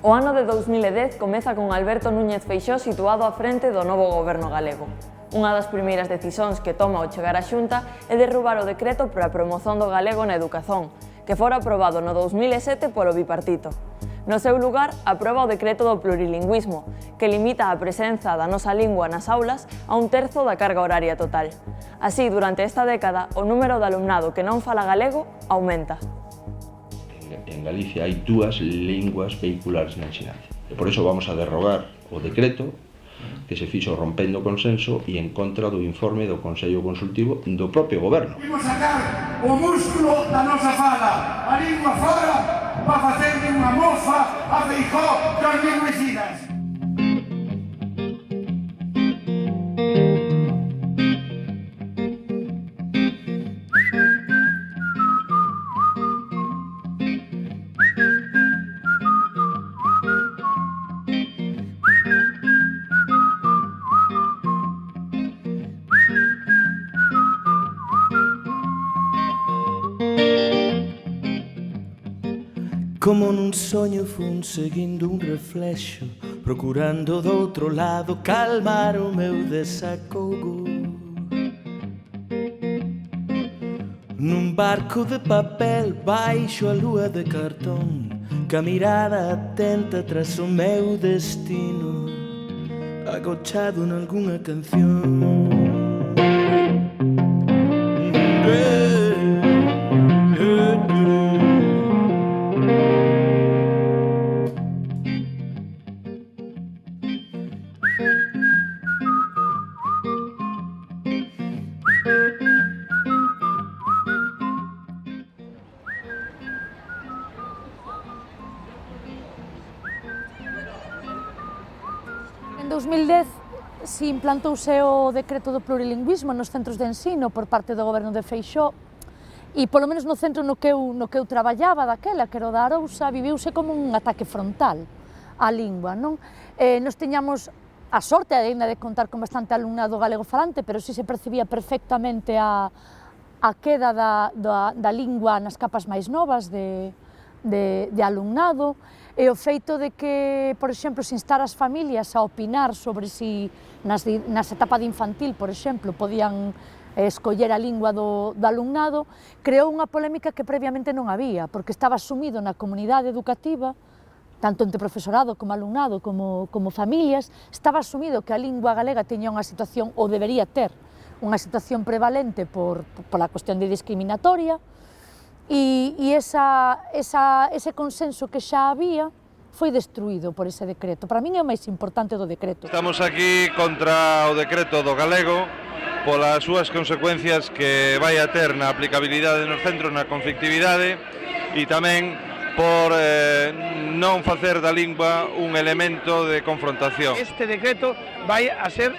O ano de 2010 comeza con Alberto Núñez Feixóo situado á frente do novo goberno galego. Unha das primeiras decisións que toma ao chegar á Xunta é derrubar o decreto para a promoción do galego na educación, que fora aprobado no 2007 polo bipartito. No seu lugar, aproba o decreto do plurilingüismo, que limita a presenza da nosa lingua nas aulas a 1/3 da carga horaria total. Así, durante esta década, o número de alumnado que non fala galego aumenta. En Galicia hai dúas linguas vehiculares na ensinanza. E por iso vamos a derrogar o decreto que se fixo rompendo o consenso e en contra do informe do Consello Consultivo do propio goberno. Imos sacar o músculo da nosa fala, a lingua fora, para facerle unha mofa a Feijóo dos lingüicidas. Como nun soño fun seguindo un reflexo, procurando do outro lado calmar o meu desacougo. Nun barco de papel baixo a lúa de cartón, ca mirada atenta tras o meu destino, agochado nalgúnha canción. En 2010 se implantouse o decreto do plurilingüismo nos centros de ensino por parte do goberno de Feixóo e polo menos no centro no que eu traballaba daquela, que era o da Arousa, viviuse como un ataque frontal á lingua, non? Nos tiñamos a sorte ainda de contar con bastante alumnado galego falante, pero si se percibía perfectamente a queda da lingua nas capas máis novas de alumnado, e o feito de que, por exemplo, se instar as familias a opinar sobre si nas etapas de infantil, por exemplo, podían escoller a lingua do alumnado, creou unha polémica que previamente non había, porque estaba asumido na comunidade educativa, tanto entre profesorado como alumnado, como familias, estaba asumido que a lingua galega tiña unha situación, ou debería ter, unha situación prevalente pola cuestión de discriminatoria, e ese consenso que xa había foi destruído por ese decreto. Para min é o máis importante do decreto. Estamos aquí contra o decreto do galego polas súas consecuencias que vai a ter na aplicabilidade nos centros, na conflictividade e tamén por non facer da lingua un elemento de confrontación. Este decreto vai a ser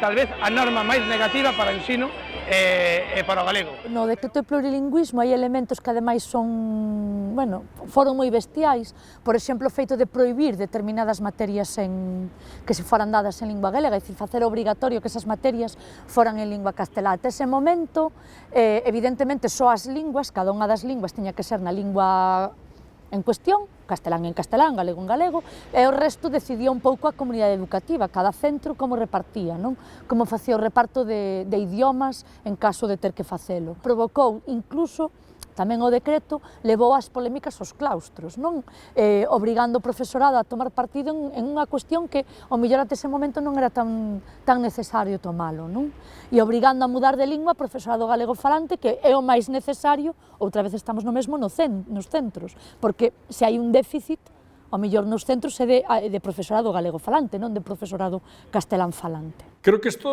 tal vez a norma máis negativa para o ensino e para o galego. No decreto de plurilingüismo hai elementos que ademais foron moi bestiais, por exemplo, o feito de prohibir determinadas materias que se foran dadas en lingua galega, é dicir, facer obrigatorio que esas materias foran en lingua castelá. Até ese momento, evidentemente, só as linguas, cada unha das linguas tiña que ser na lingua en cuestión, castelán en castelán, galego en galego, e o resto decidía un pouco a comunidade educativa, cada centro como repartía, non? Como facía o reparto de idiomas en caso de ter que facelo. Provocou incluso, tamén o decreto, levou as polémicas aos claustros, non? Obrigando o profesorado a tomar partido en unha cuestión que, ao mellor até ese momento, non era tan necesario tomalo, non? E obrigando a mudar de lingua a profesorado galego falante, que é o máis necesario, outra vez estamos no mesmo nos centros, porque se hai un déficit, ao mellor nos centros é de profesorado galego falante, non de profesorado castelán falante. Creo que isto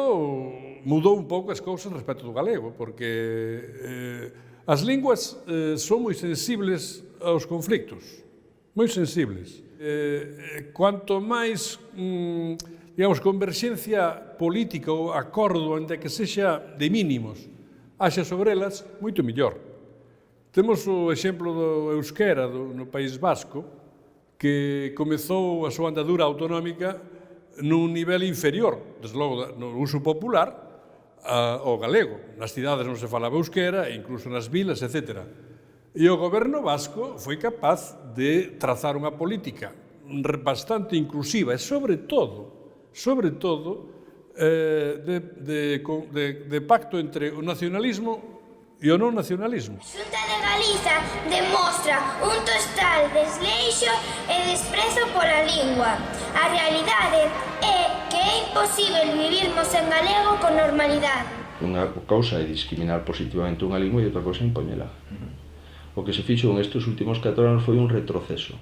mudou un pouco as cousas respecto do galego, porque as linguas son moi sensibles aos conflictos, moi sensibles. Cuanto máis, digamos, converxencia política ou acordo, onde que sexa de mínimos, haxa sobre elas, moito mellor. Temos o exemplo do euskera no País Vasco, que comezou a súa andadura autonómica nun nivel inferior, desde logo, no uso popular, ao galego. Nas cidades non se falaba euskera, e incluso nas vilas, etc. E o goberno vasco foi capaz de trazar unha política bastante inclusiva e, sobre todo, de pacto entre o nacionalismo e o non nacionalismo. A Xunta de Galiza demostra un total desleixo e desprezo pola lingua. A realidade é que é imposible vivirmos en galego con normalidade. Unha cousa é discriminar positivamente unha lingua e outra cousa é impoñela. O que se fixo en estes últimos 4 anos foi un retroceso.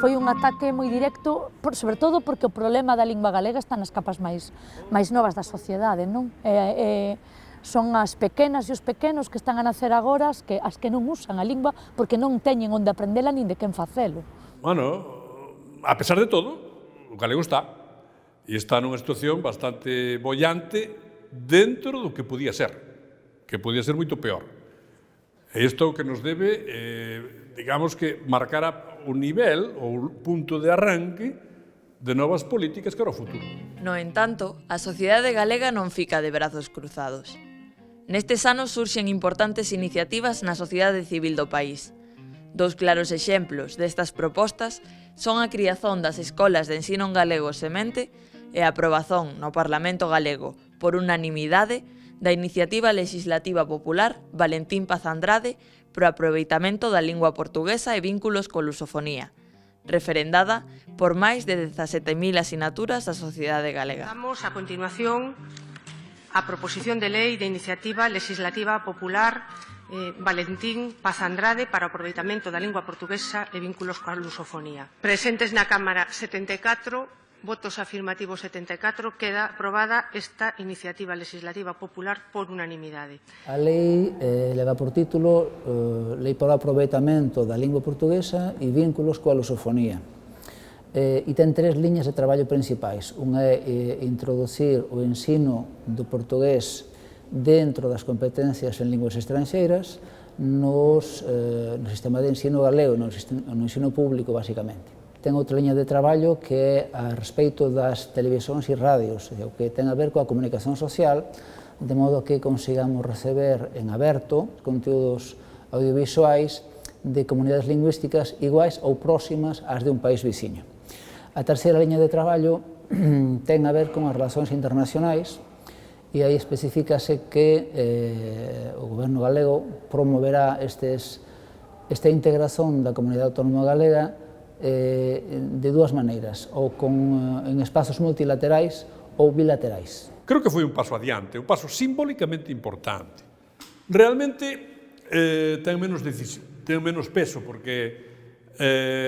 Foi un ataque moi directo, sobre todo porque o problema da lingua galega está nas capas máis novas da sociedade, non? Son as pequenas e os pequenos que están a nacer agora as que non usan a lingua porque non teñen onde aprendela nin de quen facelo. Bueno, a pesar de todo, o galego está, e está nunha situación bastante bollante dentro do que podía ser moito peor. E isto que nos debe, digamos que, marcar o nivel ou o punto de arranque de novas políticas cara ao futuro. No entanto, a sociedade galega non fica de brazos cruzados. Nestes anos surxen importantes iniciativas na sociedade civil do país. Dous claros exemplos destas propostas son a criazón das escolas de ensino en galego semente e a aprobazón no Parlamento galego por unanimidade da iniciativa legislativa popular Valentín Paz Andrade pro aproveitamento da lingua portuguesa e vínculos coa lusofonía, referendada por máis de 17.000 asinaturas da sociedade galega. Damos a continuación a proposición de lei de iniciativa legislativa popular Valentín Paz Andrade para o aproveitamento da lingua portuguesa e vínculos coa lusofonía. Presentes na Cámara 74, votos afirmativos 74, queda aprobada esta iniciativa legislativa popular por unanimidade. A lei leva por título Lei para o aproveitamento da lingua portuguesa e vínculos coa lusofonía. E ten 3 liñas de traballo principais. Unha é introducir o ensino do portugués dentro das competencias en linguas estranxeiras no sistema de ensino galego, no ensino público, basicamente. Ten outra liña de traballo que é a respeito das televisións e radios, o que ten a ver coa comunicación social, de modo que consigamos receber en aberto conteúdos audiovisuais de comunidades lingüísticas iguais ou próximas ás de un país veciño. A terceira liña de traballo ten a ver con as relacións internacionais e aí especificase que o goberno galego promoverá esta integración da comunidade autónoma galega de dúas maneiras, ou en espazos multilaterais ou bilaterais. Creo que foi un paso adiante, un paso simbólicamente importante. Realmente ten menos peso, porque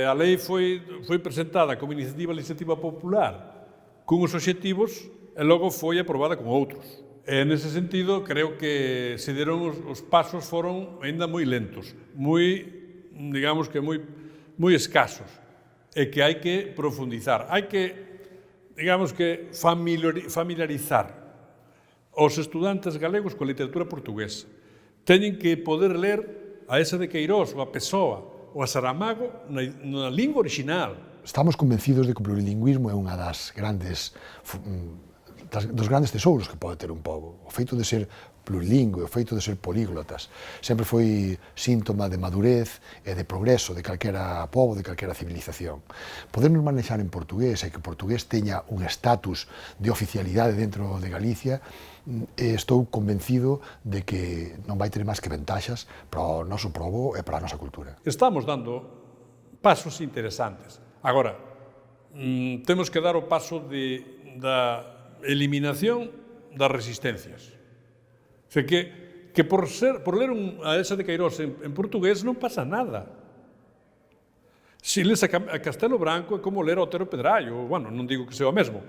a lei foi presentada como iniciativa legislativa popular con os obxectivos e logo foi aprobada con outros. Nese sentido, creo que se deron os pasos foron ainda moi lentos, digamos que moi escasos, e que hai que profundizar, hai que, digamos que, familiarizar os estudantes galegos coa literatura portuguesa. Teñen que poder ler a Esa de Queirós, ou a Pessoa, ou a Saramago na lingua original. Estamos convencidos de que o plurilingüismo é unha dos grandes tesouros que pode ter un pobo. O feito de ser plurilingüe, o feito de ser políglotas, sempre foi síntoma de madurez e de progreso de calquera pobo, de calquera civilización. Podernos manexar en portugués e que o portugués teña un estatus de oficialidade dentro de Galicia, estou convencido de que non vai ter máis que ventaxas para o noso pobo e para a nosa cultura. Estamos dando pasos interesantes. Agora, temos que dar o paso da eliminación das resistencias. O sea, que por ler a Esa de Queirós en portugués non pasa nada. Se lees a Castelo Branco é como ler a Otero Pedrallo, bueno, non digo que sea o mesmo,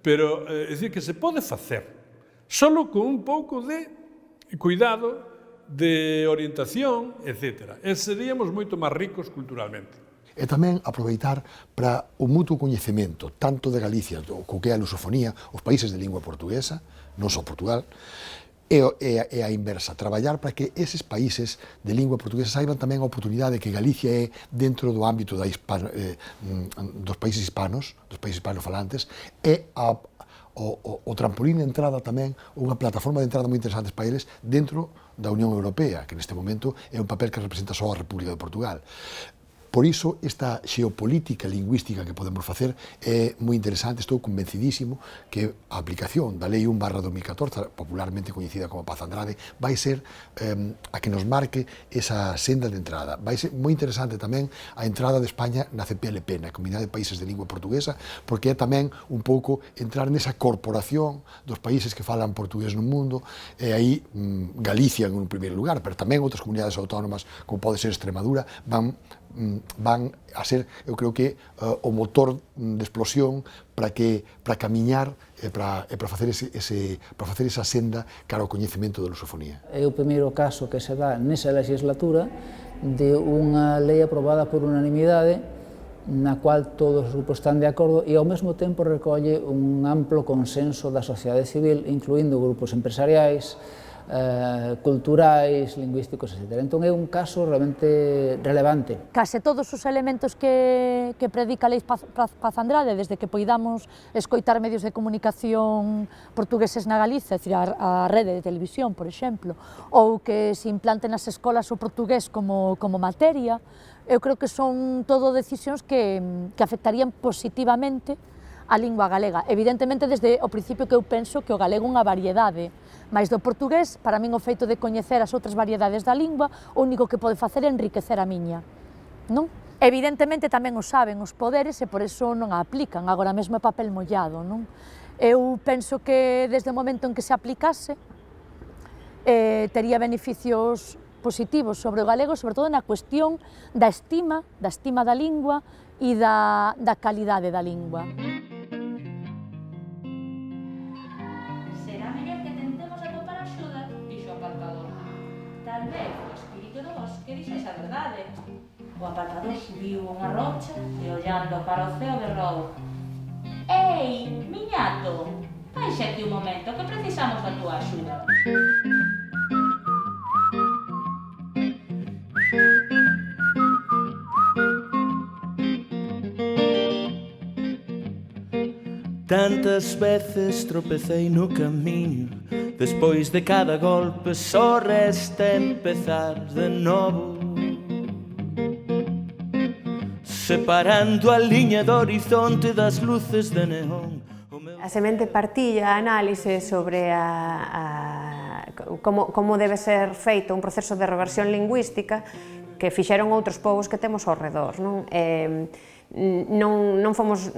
pero é dicir que se pode facer, solo con un pouco de cuidado, de orientación, etc. E seríamos moito máis ricos culturalmente. E tamén aproveitar para o mutuo coñecemento, tanto de Galicia, co que é a lusofonía, os países de lingua portuguesa, non só Portugal, e a inversa, traballar para que eses países de lingua portuguesa saiban tamén a oportunidade que Galicia é dentro do ámbito dos países hispanos, dos países hispanofalantes, e o trampolín de entrada tamén, unha plataforma de entrada moi interesante para eles dentro da Unión Europea, que neste momento é un papel que representa só a República de Portugal. Por iso, esta xeopolítica lingüística que podemos facer é moi interesante. Estou convencidísimo que a aplicación da Lei 1/2014, popularmente coñecida como Paz Andrade, vai ser a que nos marque esa senda de entrada. Vai ser moi interesante tamén a entrada de España na CPLP, na Comunidade de Países de Lingua Portuguesa, porque é tamén un pouco entrar nesa corporación dos países que falan portugués no mundo, e aí Galicia en un primeiro lugar, pero tamén outras comunidades autónomas, como pode ser Extremadura, van a ser, eu creo que, o motor de explosión para camiñar e para facer esa senda cara ao coñecemento da lusofonía. É o primeiro caso que se dá nesa legislatura de unha lei aprobada por unanimidade na cual todos os grupos están de acordo e ao mesmo tempo recolle un amplo consenso da sociedade civil, incluindo grupos empresariais, culturais, lingüísticos, etc. Entón é un caso realmente relevante. Case todos os elementos que predica a Lei Paz Andrade, desde que poidamos escoitar medios de comunicación portugueses na Galiza, é dicir, a rede de televisión, por exemplo, ou que se implante nas escolas o portugués como materia, eu creo que son todo decisións que afectarían positivamente a lingua galega. Evidentemente, desde o principio que eu penso que o galego é unha variedade, mais do portugués, para min o feito de coñecer as outras variedades da lingua, o único que pode facer é enriquecer a miña, non? Evidentemente tamén o saben os poderes e por eso non a aplican, agora mesmo é papel mollado, non? Eu penso que desde o momento en que se aplicase, tería beneficios positivos sobre o galego, sobre todo na cuestión da estima da lingua e da calidade da lingua. Tal vez o espírito do bosque dixese a verdade. O apartador subiu unha rocha e ollando para o ceo berrou: Ei, miñato, baixa aquí un momento que precisamos da túa axuda. Tantas veces tropecei no camiño, despois de cada golpe só resta empezar de novo, separando a liña do horizonte das luces de neón. A semente partilla a análise sobre como debe ser feito un proceso de reversión lingüística que fixeron outros povos que temos ao redor, non? Non fomos,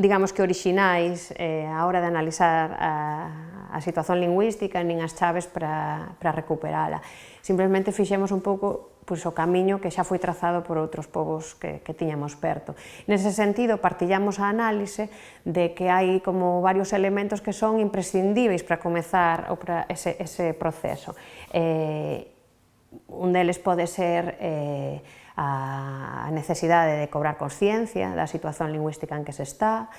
digamos que, orixinais a hora de analizar a situación lingüística nin as chaves para recuperala. Simplemente fixemos un pouco o camiño que xa foi trazado por outros povos que tiñamos perto. Nese sentido, partillamos a análise de que hai como varios elementos que son imprescindíveis para comezar ese proceso. Un deles pode ser a necesidade de cobrar consciencia da situación lingüística en que se está,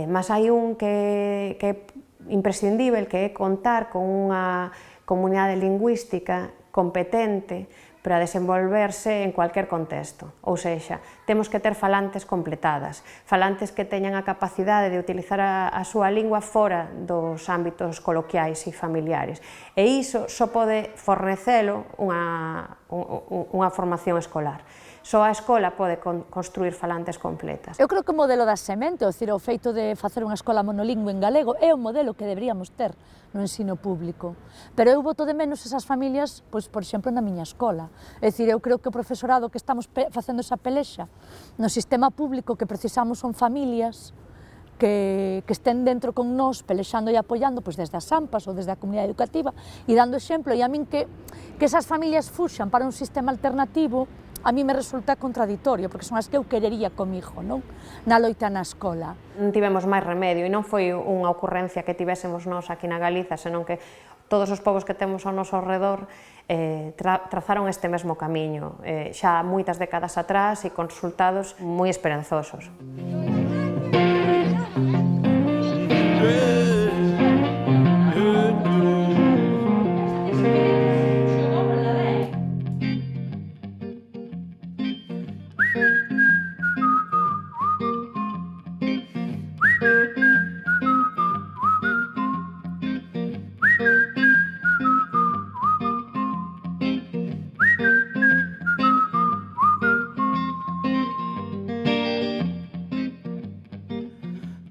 mas hai un que é imprescindível, que é contar con unha comunidade lingüística competente para desenvolverse en cualquier contexto. Ou sexa, temos que ter falantes completadas, falantes que teñan a capacidade de utilizar a súa lingua fora dos ámbitos coloquiais e familiares. E iso só pode fornecelo unha formación escolar. Só a escola pode construir falantes completas. Eu creo que o modelo da semente, o feito de facer unha escola monolingüe en galego, é o modelo que deberíamos ter no ensino público. Pero eu boto de menos esas familias, por exemplo, na miña escola. É dicir, eu creo que o profesorado que estamos facendo esa pelexa no sistema público que precisamos son familias que estén dentro con nós, pelexando e apoiando desde as AMPAs ou desde a comunidade educativa e dando exemplo, e a min que esas familias fuxan para un sistema alternativo a mí me resulta contradictorio, porque son as que eu querería comigo, non? Na loita na escola. Non tivemos máis remedio, e non foi unha ocurrencia que tivésemos nós aquí na Galiza, senón que todos os povos que temos ao noso alrededor trazaron este mesmo camiño, xa moitas décadas atrás e con resultados moi esperanzosos.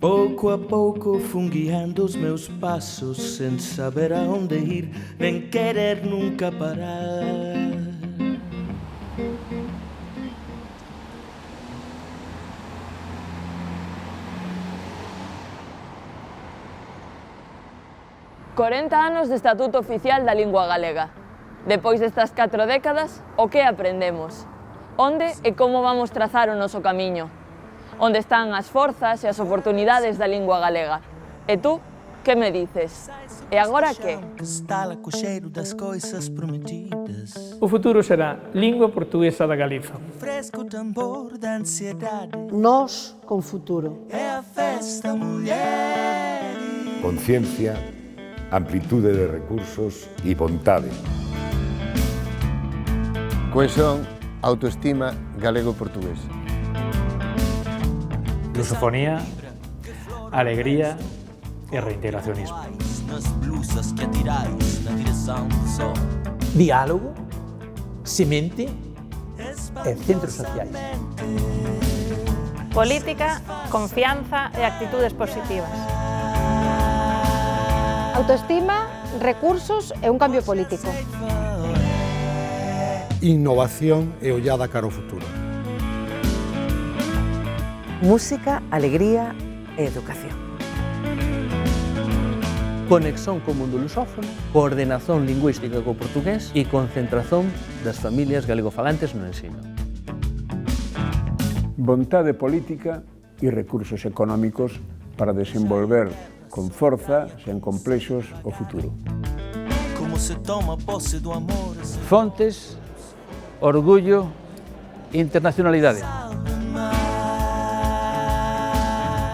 Pouco a pouco fun guiando os meus pasos, sen saber a onde ir, nen querer nunca parar. ...40 anos de Estatuto Oficial da Lingua Galega. Depois destas 4 décadas, o que aprendemos? Onde e como vamos trazar o noso camiño? Onde están as forzas e as oportunidades da lingua galega? E tú, que me dices? E agora que? O futuro será lingua portuguesa da Galiza. Nós con futuro. Conciencia, amplitude de recursos e vontade. Cohesión, autoestima galego-portuguesa. Lusofonía, alegría e reintegracionismo. Diálogo, semente e centros sociais. Política, confianza e actitudes positivas. Autoestima, recursos e un cambio político. Innovación e ollada cara ao futuro. Música, alegría e educación. Conexión co mundo lusófono, coordenación lingüística co portugués e concentración das familias galegofalantes no ensino. Vontade política e recursos económicos para desenvolver con forza, sen complexos, o futuro. Fontes, orgullo, internacionalidade.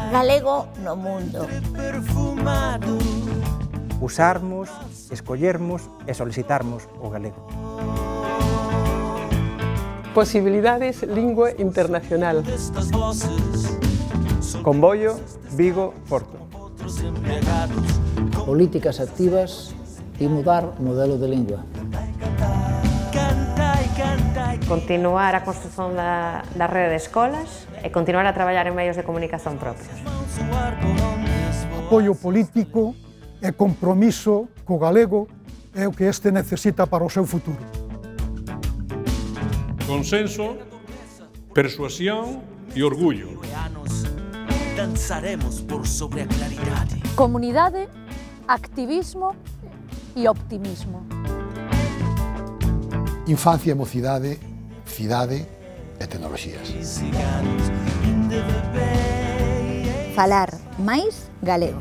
Galego no mundo. Usarmos, escollermos e solicitarmos o galego. Posibilidades lingua internacional. Comboio, Vigo, Porto. Políticas activas e mudar modelo de lingua. Continuar a construción da rede de escolas e continuar a traballar en medios de comunicación propios. Apoio político e compromiso co galego é o que este necesita para o seu futuro. Consenso, persuasión e orgullo. Danzaremos por sobre a claridade. Comunidade, activismo e optimismo. Infancia e mocidade, cidade e tecnoloxías. Falar máis galego.